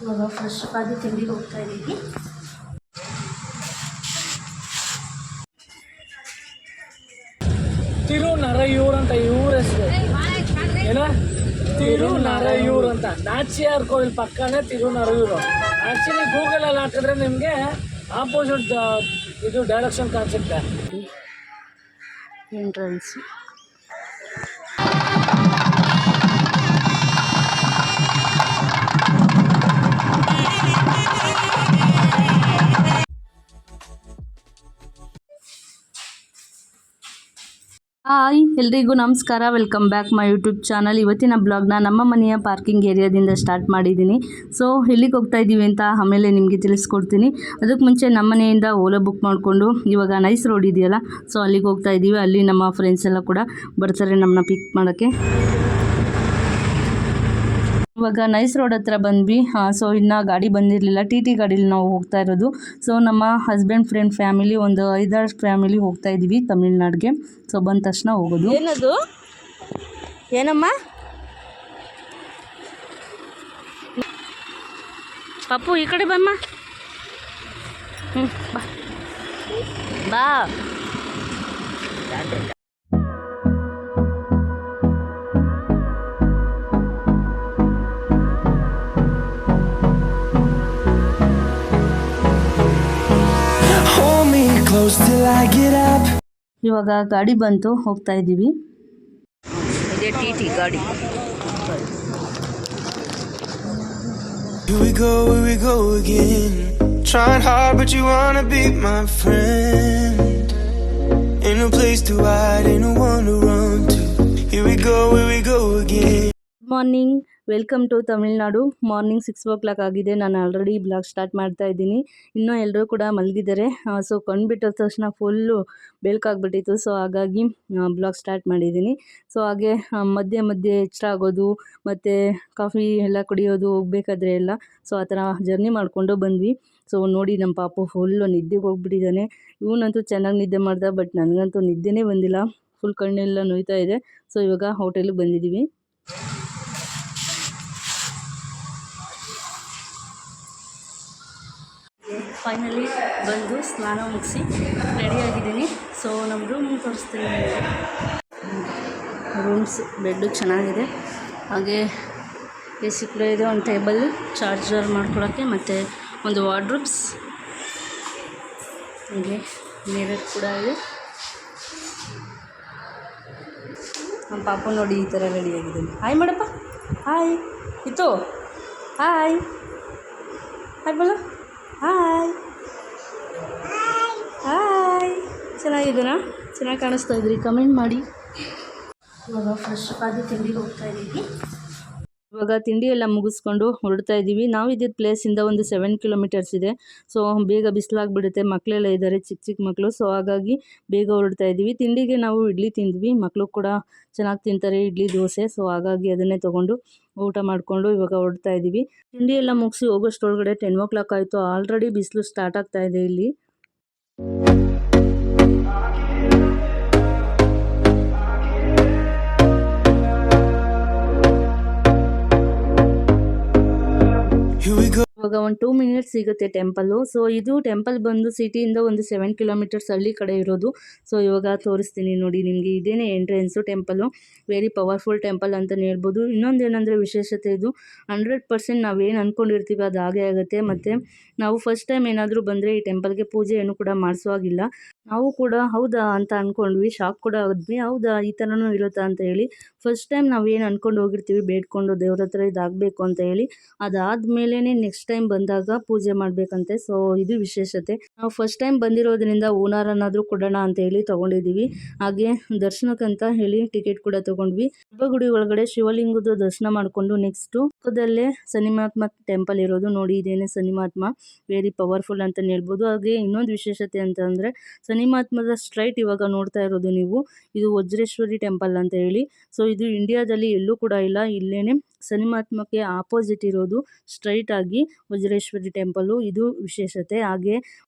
ಇವಾಗ ಫ್ರೆಶ್ ಆಗಿ ತಿಂಡಿಗೆ ಹೋಗ್ತಾ ಇದ್ದೀವಿ. ತಿರುನರಯೂರು ಅಂತ ಇವ್ರ ಹೆಸರು ಏನ, ತಿರುನರಯೂರು ಅಂತ. ನಾಚಿಯಾರ್ ಕೋವಿಲ್ ಪಕ್ಕನೇ ತಿರುನರಯೂರು. ಆ್ಯಕ್ಚುಲಿ ಗೂಗಲಲ್ಲಿ ಹಾಕಿದ್ರೆ ನಿಮಗೆ ಆಪೋಸಿಟ್ ಇದು ಡೈರೆಕ್ಷನ್ ಕಾಣಿಸುತ್ತೆ. ಎಂಟ್ರೆನ್ಸ್ ಹಾಯ್ ಎಲ್ರಿಗೂ ನಮಸ್ಕಾರ, welcome back my YouTube channel. ಇವತ್ತಿನ ಬ್ಲಾಗ್ನ ನಮ್ಮ ಮನೆಯ ಪಾರ್ಕಿಂಗ್ ಏರಿಯಾದಿಂದ ಸ್ಟಾರ್ಟ್ ಮಾಡಿದ್ದೀನಿ. ಸೊ ಎಲ್ಲಿಗೆ ಹೋಗ್ತಾ ಇದ್ದೀವಿ ಅಂತ ಆಮೇಲೆ ನಿಮಗೆ ತಿಳಿಸ್ಕೊಡ್ತೀನಿ. ಅದಕ್ಕೆ ಮುಂಚೆ ನಮ್ಮ ಮನೆಯಿಂದ ಓಲಾ ಬುಕ್ ಮಾಡಿಕೊಂಡು ಇವಾಗ ನೈಸ್ ರೋಡ್ ಇದೆಯಲ್ಲ, ಸೊ ಅಲ್ಲಿಗೆ ಹೋಗ್ತಾ ಇದ್ದೀವಿ. ಅಲ್ಲಿ ನಮ್ಮ ಫ್ರೆಂಡ್ಸ್ ಎಲ್ಲ ಕೂಡ ಬರ್ತಾರೆ ನಮ್ಮನ್ನ ಪಿಕ್ ಮಾಡೋಕ್ಕೆ. ಇವಾಗ ನೈಸ್ ರೋಡ್ ಹತ್ರ ಬಂದ್ವಿ. ಸೊ ಇನ್ನು ಗಾಡಿ ಬಂದಿರಲಿಲ್ಲ, ಟಿ ಗಾಡೀಲಿ ನಾವು ಹೋಗ್ತಾ ಇರೋದು. ಸೊ ನಮ್ಮ ಹಸ್ಬೆಂಡ್ ಫ್ರೆಂಡ್ ಫ್ಯಾಮಿಲಿ ಒಂದು 5-6 ಫ್ಯಾಮಿಲಿ ಹೋಗ್ತಾ ಇದ್ದೀವಿ ತಮಿಳ್ನಾಡಿಗೆ. ಸೊ ಬಂದ ತಕ್ಷಣ ಹೋಗೋದು. ಏನದು ಏನಮ್ಮ ಪಪ್ಪು ಈ ಕಡೆ ಬಮ್ಮ. ಬಾ ಇವಾಗ ಗಾಡಿ ಬಂತು, ಹೋಗ್ತಾ ಇದ್ದೀವಿ. ಇದೇ ಟಿ ಗಾಡಿ. Here we go again. Trying hard but you wanna be my friend. Ain't no place to hide, ain't no one to run to. Here we go again. Good morning, welcome to Tamil Nadu. Morning 6 o'clock ಆಗಿದೆ. ನಾನು already blog start ಮಾಡ್ತಾ ಇದ್ದೀನಿ. ಇನ್ನೂ ಎಲ್ಲರೂ ಕೂಡ ಮಲಗಿದ್ದಾರೆ. So ಕೊಂಡ್ಬಿಟ್ಟ ತಕ್ಷಣ full ಬೆಳಕಾಗ್ಬಿಟ್ಟಿತ್ತು. So ಹಾಗಾಗಿ ಬ್ಲಾಗ್ ಸ್ಟಾರ್ಟ್ ಮಾಡಿದ್ದೀನಿ. ಸೊ ಹಾಗೆ ಮಧ್ಯೆ ಮಧ್ಯೆ ಎಚ್ಚರ ಆಗೋದು ಮತ್ತು ಕಾಫಿ ಎಲ್ಲ ಕುಡಿಯೋದು ಹೋಗ್ಬೇಕಾದ್ರೆ ಎಲ್ಲ. ಸೊ ಆ ಥರ ಜರ್ನಿ ಮಾಡಿಕೊಂಡು ಬಂದ್ವಿ. ಸೊ ನೋಡಿ ನಮ್ಮ ಪಾಪು ಫುಲ್ಲು ನಿದ್ದೆಗೆ ಹೋಗ್ಬಿಟ್ಟಿದ್ದಾನೆ. ಇವನಂತೂ ಚೆನ್ನಾಗಿ ನಿದ್ದೆ ಮಾಡ್ದ, ಬಟ್ ನನಗಂತೂ ನಿದ್ದೆನೇ ಬಂದಿಲ್ಲ. ಫುಲ್ ಕಣ್ಣೆಲ್ಲ ನೋಯ್ತಾ ಇದೆ. ಸೊ ಇವಾಗ ಹೋಟೆಲಿಗೆ ಬಂದಿದ್ದೀವಿ. ಫೈನಲಿ ಬಂದು ಸ್ನಾನ ಮುಗಿಸಿ ರೆಡಿಯಾಗಿದ್ದೀನಿ. ಸೊ ನಮ್ಮ ರೂಮ್ ತೋರಿಸ್ತೀನಿ. ರೂಮ್ಸ್ ಬೆಡ್ಡು ಚೆನ್ನಾಗಿದೆ, ಹಾಗೆ ಎ ಸಿ ಕೂಡ ಇದೆ, ಒಂದು ಟೇಬಲ್ ಚಾರ್ಜರ್ ಮಾಡ್ಕೊಳ್ಳೋಕ್ಕೆ ಮತ್ತು ಒಂದು ವಾರ್ಡ್ರೋಬ್ಸ್, ಹಾಗೆ ಮಿರರ್ ಕೂಡ ಇದೆ. ನಮ್ಮ ಪಾಪು ನೋಡಿ ಈ ಥರ ರೆಡಿಯಾಗಿದ್ದೀನಿ. ಹಾಯ್ ಮಾಡಪ್ಪ, ಹಾಯ್ ಇತ್ತು, ಹಾಯ್ ಹಾಯ್ ಬೋಲ, ಹಾಯ್ ಹಾಯ್. ಚೆನ್ನಾಗಿದ್ದೀನಾ? ಚೆನ್ನಾಗಿ ಕಾಣಿಸ್ತಾ ಇದ್ರಿ? ಕಮೆಂಟ್ ಮಾಡಿ. ಇವಾಗ ಫ್ರೆಶ್ ಆಗಿ ತಿಂಡಿಗೆ ಹೋಗ್ತಾ ಇದ್ದೀವಿ. ಇವಾಗ ತಿಂಡಿ ಎಲ್ಲ ಮುಗಿಸ್ಕೊಂಡು ಹೊರಡ್ತಾ ಇದ್ದೀವಿ. ನಾವು ಇದ್ದಿದ್ದ ಪ್ಲೇಸಿಂದ ಒಂದು 7 kilometers ಇದೆ. ಸೊ ಬೇಗ ಬಿಸಿಲಾಗ್ಬಿಡುತ್ತೆ, ಮಕ್ಕಳೆಲ್ಲ ಇದ್ದಾರೆ, ಚಿಕ್ಕ ಮಕ್ಕಳು. ಸೊ ಹಾಗಾಗಿ ಬೇಗ ಹೊರಡ್ತಾ ಇದ್ದೀವಿ. ತಿಂಡಿಗೆ ನಾವು ಇಡ್ಲಿ ತಿಂದ್ವಿ. ಮಕ್ಕಳು ಕೂಡ ಚೆನ್ನಾಗಿ ತಿಂತಾರೆ ಇಡ್ಲಿ ದೋಸೆ. ಸೊ ಹಾಗಾಗಿ ಅದನ್ನೇ ತೊಗೊಂಡು ಊಟ ಮಾಡಿಕೊಂಡು ಇವಾಗ ಹೊರಡ್ತಾ ಇದ್ದೀವಿ. ತಿಂಡಿ ಎಲ್ಲ ಮುಗಿಸಿ ಹೋಗೋಷ್ಟೊಳಗಡೆ 10 o'clock ಆಯಿತು. ಆಲ್ರೆಡಿ ಬಿಸಿಲು ಸ್ಟಾರ್ಟ್ ಆಗ್ತಾ ಇದೆ ಇಲ್ಲಿ. ಇವಾಗ ಒಂದು 2 minutes ಸಿಗುತ್ತೆ ಟೆಂಪಲ್ಲು. ಸೊ ಇದು ಟೆಂಪಲ್ ಬಂದು ಸಿಟಿಯಿಂದ ಒಂದು 7 kilometers ಹಳ್ಳಿ ಕಡೆ ಇರೋದು. ಸೊ ಇವಾಗ ತೋರಿಸ್ತೀನಿ ನೋಡಿ ನಿಮಗೆ. ಇದೇನೇ entrance temple. Very powerful temple ಅಂತಲೇ ಹೇಳ್ಬೋದು. ಇನ್ನೊಂದು ಏನಂದರೆ ವಿಶೇಷತೆ, ಇದು 100% ನಾವೇನು ಅಂದ್ಕೊಂಡಿರ್ತೀವಿ ಅದು ಹಾಗೇ ಆಗುತ್ತೆ. ಮತ್ತು ನಾವು ಫಸ್ಟ್ ಟೈಮ್ ಏನಾದರೂ ಬಂದರೆ ಈ ಟೆಂಪಲ್ಗೆ ಪೂಜೆಯನ್ನು ಕೂಡ ಮಾಡಿಸುವಾಗಿಲ್ಲ. ನಾವು ಕೂಡ ಹೌದಾ ಅಂತ ಅಂದ್ಕೊಂಡ್ವಿ, ಶಾಕ್ ಕೂಡ ಆದ್ವಿ. ಹೌದಾ ಈ ಥರನೂ ಇರುತ್ತಾ ಅಂತ ಹೇಳಿ. ಫಸ್ಟ್ ಟೈಮ್ ನಾವು ಏನು ಅಂದ್ಕೊಂಡು ಹೋಗಿರ್ತೀವಿ, ಬೇಡ್ಕೊಂಡು ದೇವ್ರ ಹತ್ರ ಇದಾಗಬೇಕು ಅಂತ ಹೇಳಿ, ಅದಾದಮೇಲೆ ನೆಕ್ಸ್ಟ್ ಟೈಮ್ ಬಂದಾಗ ಪೂಜೆ ಮಾಡಬೇಕಂತೆ. ಸೊ ಇದು ವಿಶೇಷತೆ. ನಾವು ಫಸ್ಟ್ ಟೈಮ್ ಬಂದಿರೋದ್ರಿಂದ ಹೂನಾರನ್ನಾದರೂ ಕೊಡೋಣ ಅಂತ ಹೇಳಿ ತೊಗೊಂಡಿದ್ದೀವಿ. ಹಾಗೆ ದರ್ಶನಕ್ಕಂತ ಹೇಳಿ ಟಿಕೆಟ್ ಕೂಡ ತೊಗೊಂಡ್ವಿ. ಗರ್ಭಗುಡಿ ಒಳಗಡೆ ಶಿವಲಿಂಗದ ದರ್ಶನ ಮಾಡಿಕೊಂಡು ನೆಕ್ಸ್ಟು ಪಕ್ಕದಲ್ಲೇ ಸನಿಮಾತ್ಮ ಟೆಂಪಲ್ ಇರೋದು. ನೋಡಿ ಇದೇನೆ ಸನಿಮಾತ್ಮ, ವೆರಿ ಪವರ್ಫುಲ್ ಅಂತಲೇ ಹೇಳ್ಬೋದು. ಹಾಗೆ ಇನ್ನೊಂದು ವಿಶೇಷತೆ ಅಂತಂದರೆ ಸನಿಮಾತ್ಮದ ಸ್ಟ್ರೈಟ್ ಇವಾಗ ನೋಡ್ತಾ ಇರೋದು ನೀವು, ಇದು ವಜ್ರೇಶ್ವರಿ ಟೆಂಪಲ್ ಅಂತ ಹೇಳಿ. ಸೊ ಇದು ಇಂಡಿಯಾದಲ್ಲಿ ಎಲ್ಲೂ ಕೂಡ ಇಲ್ಲ, ಇಲ್ಲೇನೆ ಸನಿಮಾತ್ಮಕ್ಕೆ ಆಪೋಸಿಟ್ ಇರೋದು ಸ್ಟ್ರೈಟ್ ಆಗಿ ವಜ್ರೇಶ್ವರಿ ಟೆಂಪಲ್ಲು. ಇದು ವಿಶೇಷತೆ. ಹಾಗೆ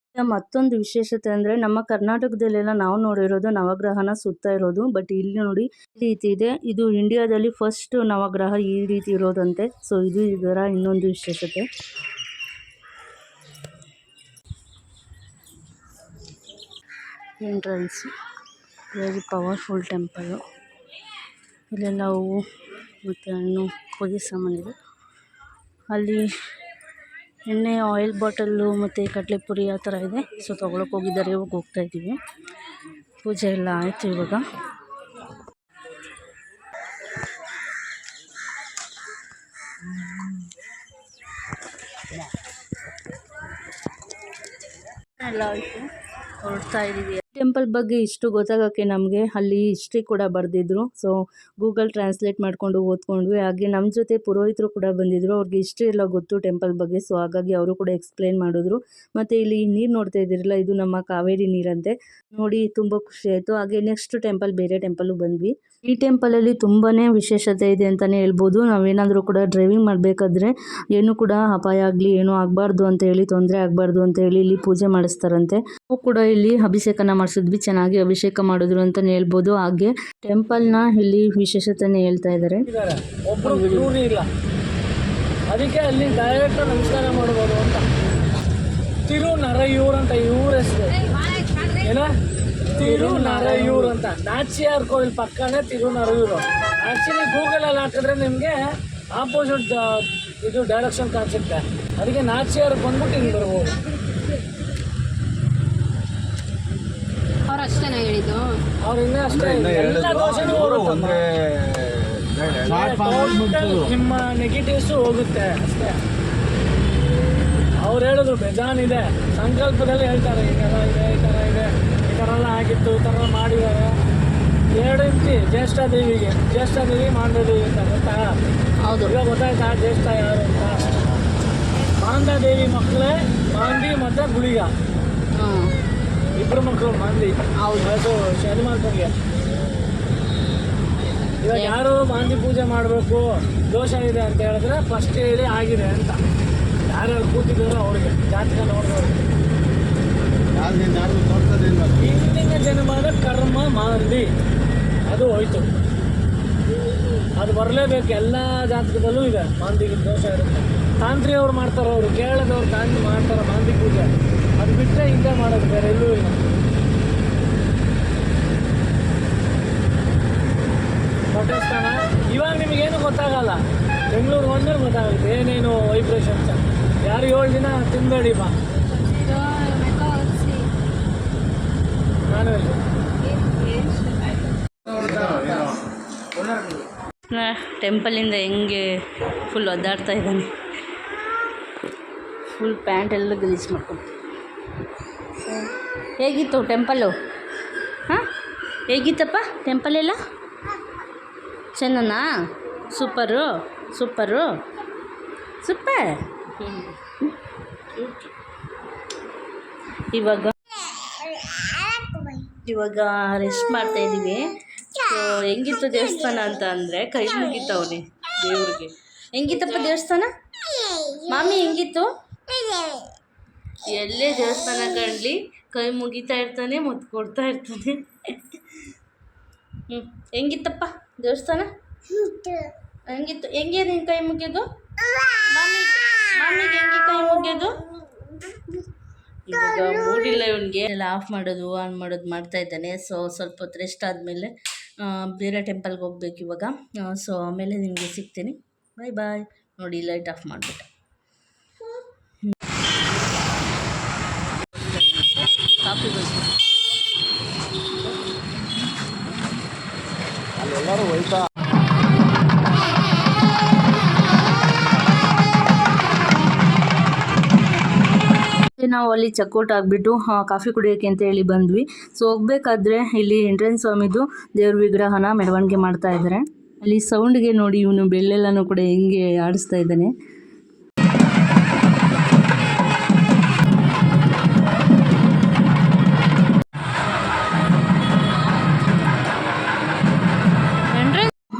ಮತ್ತೊಂದು ವಿಶೇಷತೆ ಅಂದರೆ ನಮ್ಮ ಕರ್ನಾಟಕದಲ್ಲೆಲ್ಲ ನಾವು ನೋಡಿರೋದು ನವಗ್ರಹನ ಸುತ್ತ ಇರೋದು, ಬಟ್ ಇಲ್ಲಿ ನೋಡಿ ಈ ರೀತಿ ಇದೆ. ಇದು ಇಂಡಿಯಾದಲ್ಲಿ ಫಸ್ಟ್ ನವಗ್ರಹ ಈ ರೀತಿ ಇರೋದಂತೆ. ಸೊ ಇದು ಇದರ ಇನ್ನೊಂದು ವಿಶೇಷತೆ. Entrance very powerful temple. ಇಲ್ಲೆಲ್ಲ ಹೂವು ಮತ್ತು ಹಣ್ಣು ಪೂಜೆ ಸಾಮಾನಿದೆ. ಅಲ್ಲಿ ಎಣ್ಣೆ ಆಯಿಲ್ ಬಾಟಲ್ಲು ಮತ್ತು ಕಡಲೆಪುರಿ ಆ ಥರ ಇದೆ. ಸೊ ತೊಗೊಳಕ್ಕೆ ಹೋಗಿದ್ದಾರೆ, ಇವಾಗ ಹೋಗ್ತಾ ಇದ್ದೀವಿ. ಪೂಜೆ ಎಲ್ಲ ಆಯಿತು ಇವಾಗ. ಎಲ್ಲ ಆಯಿತು, ಹೊರಡ್ತಾ ಇದ್ದೀವಿ. ಟೆಂಪಲ್ ಬಗ್ಗೆ ಇಷ್ಟು ಗೊತ್ತಾಗೋಕ್ಕೆ ನಮಗೆ ಅಲ್ಲಿ ಹಿಸ್ಟ್ರಿ ಕೂಡ ಬರೆದಿದ್ರು. ಸೊ ಗೂಗಲ್ ಟ್ರಾನ್ಸ್ಲೇಟ್ ಮಾಡಿಕೊಂಡು ಓದ್ಕೊಂಡ್ವಿ. ಹಾಗೆ ನಮ್ಮ ಜೊತೆ ಪುರೋಹಿತರು ಕೂಡ ಬಂದಿದ್ದರು, ಅವ್ರಿಗೆ ಹಿಸ್ಟ್ರಿ ಎಲ್ಲ ಗೊತ್ತು ಟೆಂಪಲ್ ಬಗ್ಗೆ. ಸೊ ಹಾಗಾಗಿ ಅವರು ಕೂಡ ಎಕ್ಸ್ಪ್ಲೇನ್ ಮಾಡಿದ್ರು. ಮತ್ತು ಇಲ್ಲಿ ನೀರು ನೋಡ್ತಾ ಇದ್ದೀರಲ್ಲ, ಇದು ನಮ್ಮ ಕಾವೇರಿ ನೀರಂತೆ. ನೋಡಿ ತುಂಬ ಖುಷಿ ಆಯಿತು. ಹಾಗೆ ನೆಕ್ಸ್ಟ್ ಟೆಂಪಲ್ ಬೇರೆ ಟೆಂಪಲ್ಲು ಬಂದ್ವಿ. ಈ ಟೆಂಪಲಲ್ಲಿ ತುಂಬಾ ವಿಶೇಷತೆ ಇದೆ ಅಂತಲೇ ಹೇಳ್ಬೋದು. ನಾವೇನಾದರೂ ಕೂಡ ಡ್ರೈವಿಂಗ್ ಮಾಡಬೇಕಾದ್ರೆ ಏನೂ ಕೂಡ ಅಪಾಯ ಆಗಲಿ ಏನೂ ಆಗಬಾರ್ದು ಅಂತ ಹೇಳಿ, ತೊಂದರೆ ಆಗಬಾರ್ದು ಅಂತ ಹೇಳಿ ಇಲ್ಲಿ ಪೂಜೆ ಮಾಡಿಸ್ತಾರಂತೆ. ನಾವು ಕೂಡ ಇಲ್ಲಿ ಅಭಿಷೇಕನ ಮಾಡಿಸಿದ್ವಿ, ಚೆನ್ನಾಗಿ ಅಭಿಷೇಕ ಮಾಡಿದ್ರು ಅಂತಲೇ ಹೇಳ್ಬೋದು. ಹಾಗೆ ಟೆಂಪಲ್ನ ಇಲ್ಲಿ ವಿಶೇಷತೆನೇ ಹೇಳ್ತಾ ಇದ್ದಾರೆ. ಒಬ್ಬರು ಕ್ರೂರಿ ಇಲ್ಲ, ಅದಕ್ಕೆ ಅಲ್ಲಿ ಡೈರೆಕ್ಟ್ ನಮಸ್ಕಾರ ಮಾಡ್ಬೋದು ಅಂತ. ತಿರುನರಯೂರ್ ಅಂತ ಇವ್ರ ಹೆಸರು. ಏನ ತಿರುನರಯೂರ್ ಅಂತ, ನಾಚಿಯಾರ್ ಕೋವಿಲ್ ಪಕ್ಕನೇ ತಿರುನರಯೂರು. ಆ್ಯಕ್ಚುಲಿ ಗೂಗಲಲ್ಲಿ ಹಾಕಿದ್ರೆ ನಿಮಗೆ ಆಪೋಸಿಟ್ ಇದು ಡೈರೆಕ್ಷನ್ ಕಾಣಿಸುತ್ತೆ. ಅದಕ್ಕೆ ನಾಚಿಯಾರ್ ಬಂದ್ಬಿಟ್ಟು ಹಿಂಗೆ ಬರ್ಬೋದು. ಅವ್ರು ಅಷ್ಟೇ ಹೇಳಿದ್ದು, ಅವ್ರು ಇನ್ನೂ ಅಷ್ಟೇ ಎಲ್ಲ ದೋಷನೂ ಹೋಗುತ್ತೆ, ನಿಮ್ಮ ನೆಗೆಟಿವ್ಸು ಹೋಗುತ್ತೆ ಅಷ್ಟೇ. ಅವ್ರು ಹೇಳಿದ್ರು ಬೇಜಾನಿದೆ, ಸಂಕಲ್ಪದಲ್ಲಿ ಹೇಳ್ತಾರೆ ಹಿಂಗೆಲ್ಲ ಇದೆ, ಈ ಥರ ಇದೆ, ಈ ಥರ ಎಲ್ಲ ಆಗಿತ್ತು, ಈ ಥರ ಮಾಡಿದ್ದಾರೆ. 2 ಇಂಚಿ ಜ್ಯೇಷ್ಠಾದೇವಿಗೆ, ಜ್ಯೇಷ್ಠಾದೇವಿ ಮಾಂಡದೇವಿ ಅಂತ ಗೊತ್ತಾ? ಹೌದು. ಈಗ ಗೊತ್ತಾಯ್ತಾ ಜ್ಯೇಷ್ಠ ಯಾರು ಅಂತ? ಮಾಂಡದೇವಿ ಮಕ್ಕಳೇ ಮಾಂದಿ ಮತ್ತು ಗುಳಿಗ, ಇಬ್ಬರು ಮಕ್ಕಳು ಮಾಂದಿ. ಅದು ಶನಿಮಾಲ್ಪಂಗೆ. ಇವಾಗ ಯಾರು ಮಾಂದಿ ಪೂಜೆ ಮಾಡಬೇಕು, ದೋಷ ಇದೆ ಅಂತ ಹೇಳಿದ್ರೆ ಫಸ್ಟ್ ಹೇಳಿ ಆಗಿದೆ ಅಂತ. ಯಾರ್ಯಾರು ಕೂತಿದ್ದಾರೋ ಅವ್ರಿಗೆ ಜಾತಕ ನೋಡಿದವ್ರಿಗೆ. ಹಿಂದಿನ ಜನ್ಮದ ಕರ್ಮ ಮಾಂದಿ ಅದು ಹೋಯ್ತು, ಅದು ಬರಲೇಬೇಕು. ಎಲ್ಲ ಜಾತಕದಲ್ಲೂ ಇದೆ ಮಾಂದಿಗೆ ದೋಷ ಇರುತ್ತೆ. ತಾಂತ್ರಿ ಅವ್ರು ಮಾಡ್ತಾರೆ, ಅವರು ಕೇರಳದವ್ರು ತಾಂತ್ರಿ ಮಾಡ್ತಾರೆ ಮಾಂದಿ ಪೂಜೆ. ಅದು ಬಿಟ್ಟರೆ ಹಿಂದೆ ಮಾಡೋದು ಬೇರೆ ಎಲ್ಲೂ ಇಲ್ಲ. ಪಟ್ಟಸ್ಥಾನ ಇವಾಗ ನಿಮಗೇನು ಗೊತ್ತಾಗಲ್ಲ, ಬೆಂಗಳೂರು ಬಂದ್ರೆ ಗೊತ್ತಾಗುತ್ತೆ ಏನೇನು ವೈಬ್ರೇಷನ್ಸ್. ಯಾರು 7 ದಿನ ತಿಂಬೇಡಿ ಬಾ ನಾನು ಟೆಂಪಲಿಂದ ಹೆಂಗೆ ಫುಲ್ ಒದ್ದಾಡ್ತಾ ಇದ್ದಾನೆ. ಫುಲ್ ಪ್ಯಾಂಟ್ ಎಲ್ಲ ಗಲೀಜು ಮಾಡ್ಕೊಂಡು. ಹೇಗಿತ್ತು ಟೆಂಪಲ್ಲು? ಹಾಂ, ಹೇಗಿತ್ತಪ್ಪ ಟೆಂಪಲೆಲ್ಲ? ಚೆನ್ನನಾ? Super super super. ಇವಾಗ ರೆಸ್ಟ್ ಮಾಡ್ತಾ ಇದ್ದೀವಿ. ಹೆಂಗಿತ್ತು ದೇವಸ್ಥಾನ ಅಂತ ಅಂದರೆ ಕೈ ಮುಗಿತವನೆ ದೇವ್ರಿಗೆ. ಹೆಂಗಿತ್ತಪ್ಪ ದೇವಸ್ಥಾನ ಮಾಮಿ? ಹೆಂಗಿತ್ತು? ಎಲ್ಲೇ ದೇವಸ್ಥಾನ ಕಾಣಲಿ ಕೈ ಮುಗಿತಾ ಇರ್ತಾನೆ, ಮುತ್ತು ಕೊಡ್ತಾ ಇರ್ತಾನೆ. ಹೆಂಗಿತ್ತಪ್ಪ ದೇವಸ್ಥಾನ? ಹೆಂಗಿತ್ತು? ಹೆಂಗೆ ನೀನು ಕೈ ಮುಗಿಯೋದು? ಮಾಮಿಗೆ ಹೆಂಗೆ ಕೈ ಮುಗಿಯೋದು? ಇವಾಗ ಮೂಡಿಲ್ಲ ಇವನಿಗೆ. ಎಲ್ಲ ಆಫ್ ಮಾಡೋದು ಆನ್ ಮಾಡೋದು ಮಾಡ್ತಾ ಇದ್ದಾನೆ. ಸೊ ಸ್ವಲ್ಪ ಹೊತ್ತು ರೆಸ್ಟ್ ಆದಮೇಲೆ ಬೇರೆ ಟೆಂಪಲ್ಗೆ ಹೋಗ್ಬೇಕು ಇವಾಗ. ಸೊ ಆಮೇಲೆ ನಿಮಗೆ ಸಿಗ್ತೀನಿ. ಬಾಯ್ ಬಾಯ್. ನೋಡಿ ಲೈಟ್ ಆಫ್ ಮಾಡಿಬಿಟ್ಟೆ. ಕಾಫಿ ಬೇಕು. ಎಲ್ಲರೂ ಹೋಯ್ತಾ? ನಾವು ಅಲ್ಲಿ ಚೆಕ್ಔಟ್ ಆಗಿಬಿಟ್ಟು ಕಾಫಿ ಕುಡಿಯೋಕ್ಕೆ ಅಂತ ಹೇಳಿ ಬಂದ್ವಿ. ಸೊ ಹೋಗ್ಬೇಕಾದ್ರೆ ಇಲ್ಲಿ ಎಂಟ್ರೆನ್ಸ್ ಸ್ವಾಮಿದು ದೇವ್ರ ವಿಗ್ರಹನ ಮೆರವಣಿಗೆ ಮಾಡ್ತಾ ಇದ್ದಾರೆ. ಅಲ್ಲಿ ಸೌಂಡ್ಗೆ ನೋಡಿ ಇವನು ಬೆಳ್ಳೆಲ್ಲನೂ ಕೂಡ ಹೆಂಗೆ ಆಡಿಸ್ತಾ ಇದ್ದಾನೆ.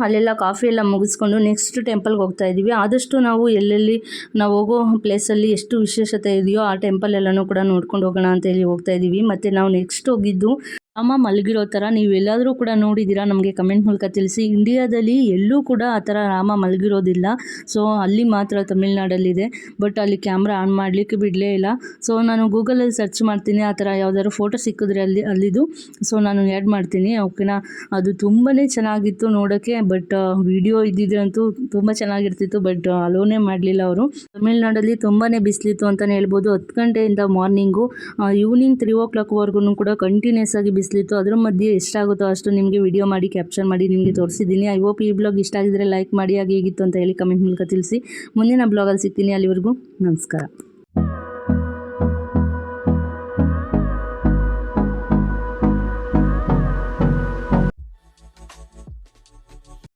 ಅಲ್ಲೆಲ್ಲ ಕಾಫಿ ಎಲ್ಲ ಮುಗಿಸ್ಕೊಂಡು ನೆಕ್ಸ್ಟ್ ಟೆಂಪಲ್ಗೆ ಹೋಗ್ತಾ ಇದ್ದೀವಿ. ಆದಷ್ಟು ನಾವು ಎಲ್ಲೆಲ್ಲಿ ನಾವು ಹೋಗೋ ಪ್ಲೇಸಲ್ಲಿ ಎಷ್ಟು ವಿಶೇಷತೆ ಇದೆಯೋ ಆ ಟೆಂಪಲ್ ಎಲ್ಲನೂ ಕೂಡ ನೋಡ್ಕೊಂಡು ಹೋಗೋಣ ಅಂತ ಹೇಳಿ ಹೋಗ್ತಾ ಇದ್ದೀವಿ. ಮತ್ತು ನಾವು ನೆಕ್ಸ್ಟ್ ಹೋಗಿದ್ದು ರಾಮ ಮಲಗಿರೋ ಥರ ನೀವೆಲ್ಲಾದರೂ ಕೂಡ ನೋಡಿದ್ದೀರಾ ನಮಗೆ ಕಮೆಂಟ್ ಮೂಲಕ ತಿಳಿಸಿ. ಇಂಡಿಯಾದಲ್ಲಿ ಎಲ್ಲೂ ಕೂಡ ಆ ಥರ ರಾಮ ಮಲಗಿರೋದಿಲ್ಲ. ಸೊ ಅಲ್ಲಿ ಮಾತ್ರ ತಮಿಳ್ನಾಡಲ್ಲಿದೆ. ಬಟ್ ಅಲ್ಲಿ ಕ್ಯಾಮ್ರಾ ಆನ್ ಮಾಡಲಿಕ್ಕೆ ಬಿಡಲೇ ಇಲ್ಲ. ಸೊ ನಾನು ಗೂಗಲಲ್ಲಿ ಸರ್ಚ್ ಮಾಡ್ತೀನಿ, ಆ ಥರ ಯಾವ್ದಾದ್ರು ಫೋಟೋ ಸಿಕ್ಕಿದ್ರೆ ಅಲ್ಲಿದು ಸೊ ನಾನು ಆ್ಯಡ್ ಮಾಡ್ತೀನಿ, ಓಕೆನಾ. ಅದು ತುಂಬಾ ಚೆನ್ನಾಗಿತ್ತು ನೋಡೋಕ್ಕೆ. ಬಟ್ ವಿಡಿಯೋ ಇದ್ದಿದ್ರಂತೂ ತುಂಬ ಚೆನ್ನಾಗಿರ್ತಿತ್ತು. ಬಟ್ ಅಲೋನೇ ಮಾಡಲಿಲ್ಲ ಅವರು. ತಮಿಳ್ನಾಡಲ್ಲಿ ತುಂಬಾ ಬಿಸಿಲಿತ್ತು ಅಂತಲೇ ಹೇಳ್ಬೋದು. 10 ಗಂಟೆಯಿಂದ ಮಾರ್ನಿಂಗು ಈವ್ನಿಂಗ್ 3 o'clockವರೆಗೂ ಕೂಡ ಕಂಟಿನ್ಯೂಸ್ ಆಗಿ ಬಿಸಿಲಿತ್ತು. ಅದ್ರ ಮಧ್ಯೆ ಎಷ್ಟಾಗುತ್ತೋ ಅಷ್ಟು ನಿಮಗೆ ವಿಡಿಯೋ ಮಾಡಿ ಕ್ಯಾಪ್ಚರ್ ಮಾಡಿ ನಿಮಗೆ ತೋರಿಸಿದ್ದೀನಿ. ಐ ಹೋಪ್ ಈ ಬ್ಲಾಗ್ ಇಷ್ಟ ಆಗಿದ್ರೆ ಲೈಕ್ ಮಾಡಿ, ಹಾಗೆ ಹೇಗಿತ್ತು ಅಂತ ಹೇಳಿ ಕಮೆಂಟ್ ಮೂಲಕ ತಿಳಿಸಿ. ಮುಂದಿನ ಬ್ಲಾಗಲ್ಲಿ ಸಿಗ್ತೀನಿ. ಅಲ್ಲಿವರೆಗೂ ನಮಸ್ಕಾರ.